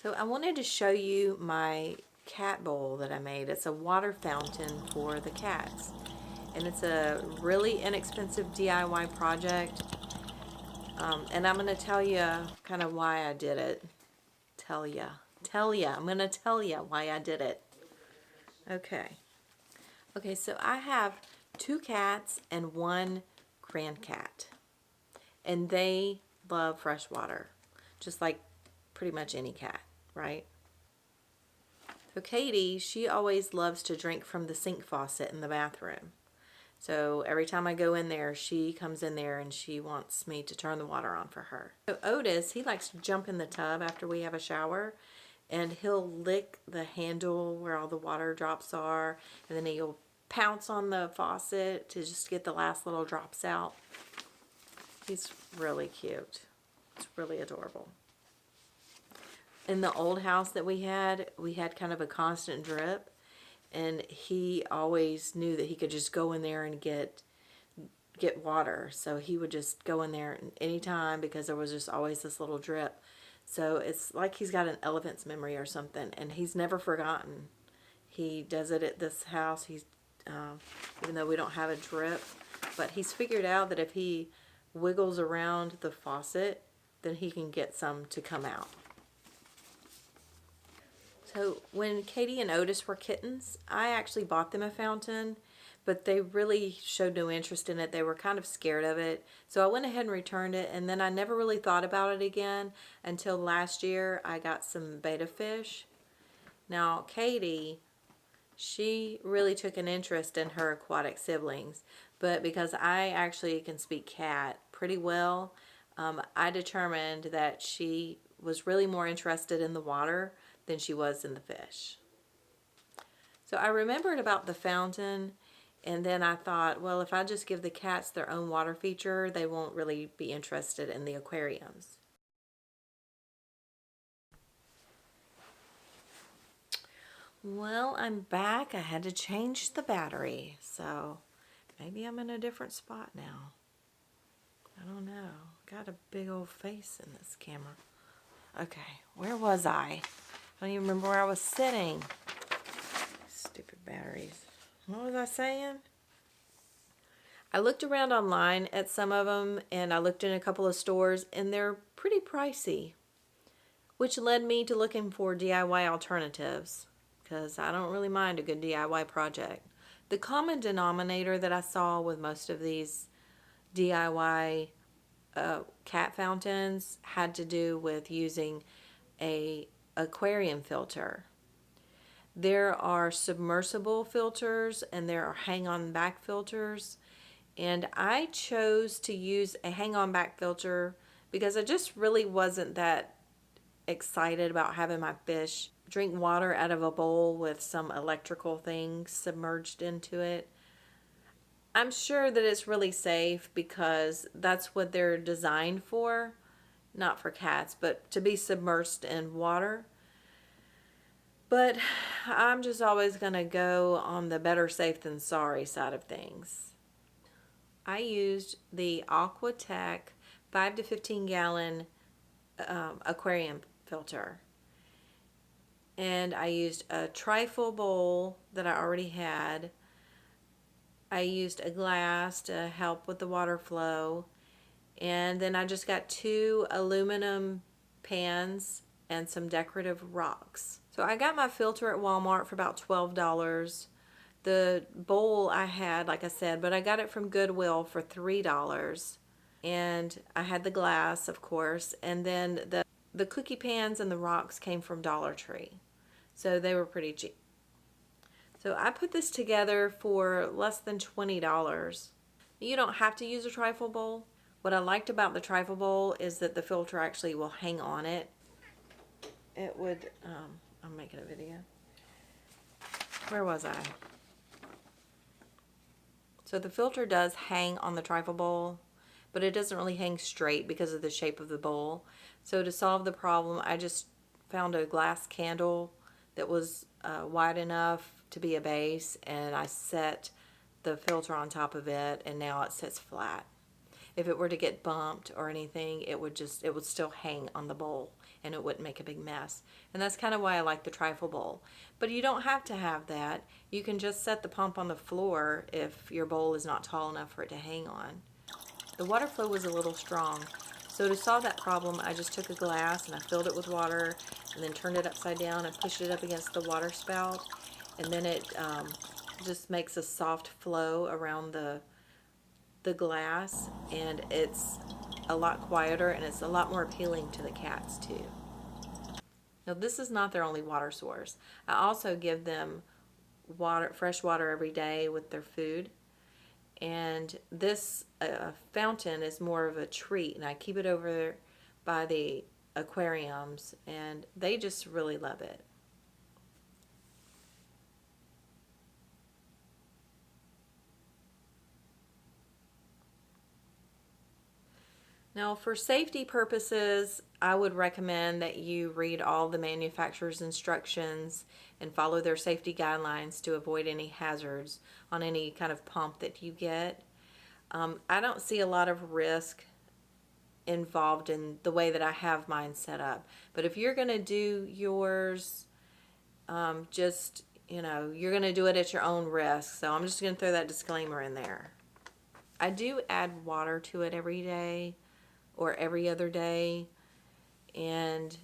So I wanted to show you my cat bowl that I made. It's a water fountain for the cats. And it's a really inexpensive DIY project. And I'm going to tell you kind of why I did it. I'm going to tell you why I did it. Okay, so I have 2 cats and 1 grandcat. And they love fresh water, just like pretty much any cat, right? So Katie, she always loves to drink from the sink faucet in the bathroom. So every time I go in there, she comes in there and she wants me to turn the water on for her. So Otis, he likes to jump in the tub after we have a shower, and he'll lick the handle where all the water drops are, and then he'll pounce on the faucet to just get the last little drops out. He's really cute. It's really adorable. In the old house that we had kind of a constant drip, and he always knew that he could just go in there and get water. So he would just go in there anytime because there was just always this little drip. So it's like he's got an elephant's memory or something, and he's never forgotten. He does it at this house. He's even though we don't have a drip, but he's figured out that if he wiggles around the faucet, then he can get some to come out. So when Katie and Otis were kittens, I actually bought them a fountain, but they really showed no interest in it. They were kind of scared of it. So I went ahead and returned it, and then I never really thought about it again until last year I got some betta fish. Now Katie, she really took an interest in her aquatic siblings, but because I actually can speak cat pretty well, I determined that she was really more interested in the water than she was in the fish. So I remembered about the fountain, and then I thought, well, if I just give the cats their own water feature, they won't really be interested in the aquariums. Well, I'm back. I had to change the battery, so maybe I'm in a different spot now. I don't know. Got a big old face in this camera. Okay, where was I? I don't even remember where I was sitting. Stupid batteries. What was I saying? I looked around online at some of them, and I looked in a couple of stores, and they're pretty pricey, which led me to looking for DIY alternatives, because I don't really mind a good DIY project. The common denominator that I saw with most of these DIY cat fountains had to do with using a aquarium filter. There are submersible filters and there are hang-on back filters, and I chose to use a hang-on back filter because I just really wasn't that excited about having my fish drink water out of a bowl with some electrical things submerged into it. I'm sure that it's really safe because that's what they're designed for, not for cats, but to be submerged in water. But I'm just always going to go on the better safe than sorry side of things. I used the Aquatech 5 to 15 gallon aquarium filter. And I used a trifle bowl that I already had. I used a glass to help with the water flow, and then I just got 2 aluminum pans and some decorative rocks. So I got my filter at Walmart for about $12. The bowl I had, like I said, but I got it from Goodwill for $3. And I had the glass, of course, and then the cookie pans and the rocks came from Dollar Tree. So they were pretty cheap. So I put this together for less than $20. You don't have to use a trifle bowl. What I liked about the trifle bowl is that the filter actually will hang on it. It would, I'm making a video. Where was I? So the filter does hang on the trifle bowl, but it doesn't really hang straight because of the shape of the bowl. So to solve the problem, I just found a glass candle that was wide enough to be a base, and I set the filter on top of it, and now it sits flat. If it were to get bumped or anything, it would still hang on the bowl and it wouldn't make a big mess. And that's kind of why I like the trifle bowl. But you don't have to have that. You can just set the pump on the floor if your bowl is not tall enough for it to hang on. The water flow was a little strong, so to solve that problem, I just took a glass and I filled it with water and then turned it upside down and pushed it up against the water spout, and then it just makes a soft flow around the glass, and it's a lot quieter and it's a lot more appealing to the cats too. Now this is not their only water source. I also give them fresh water every day with their food, and this fountain is more of a treat, and I keep it over there by the aquariums, and they just really love it. Now, for safety purposes, I would recommend that you read all the manufacturer's instructions and follow their safety guidelines to avoid any hazards on any kind of pump that you get. I don't see a lot of risk involved in the way that I have mine set up. But if you're going to do yours, just, you're going to do it at your own risk. So I'm just going to throw that disclaimer in there. I do add water to it every day or every other day, and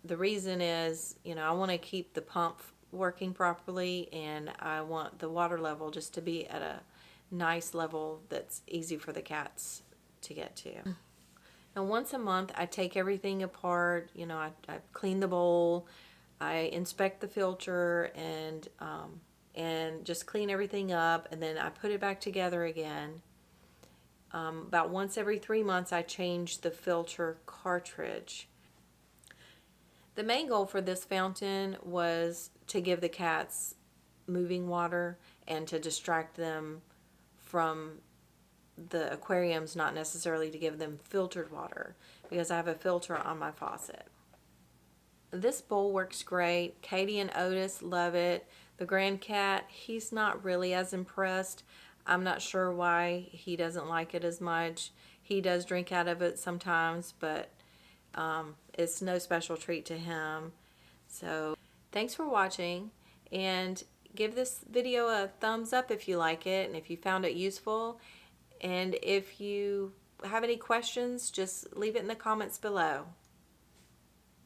the reason is, I want to keep the pump working properly, and I want the water level just to be at a nice level that's easy for the cats to get to. Now once a month I take everything apart, I clean the bowl, I inspect the filter, and just clean everything up, and then I put it back together again. About once every 3 months I change the filter cartridge. The main goal for this fountain was to give the cats moving water and to distract them from the aquariums, not necessarily to give them filtered water, because I have a filter on my faucet. This bowl works great. Katie and Otis love it. The grand cat, he's not really as impressed. I'm not sure why he doesn't like it as much. He does drink out of it sometimes, but it's no special treat to him. So thanks for watching, and give this video a thumbs up if you like it and if you found it useful. And if you have any questions, just leave it in the comments below.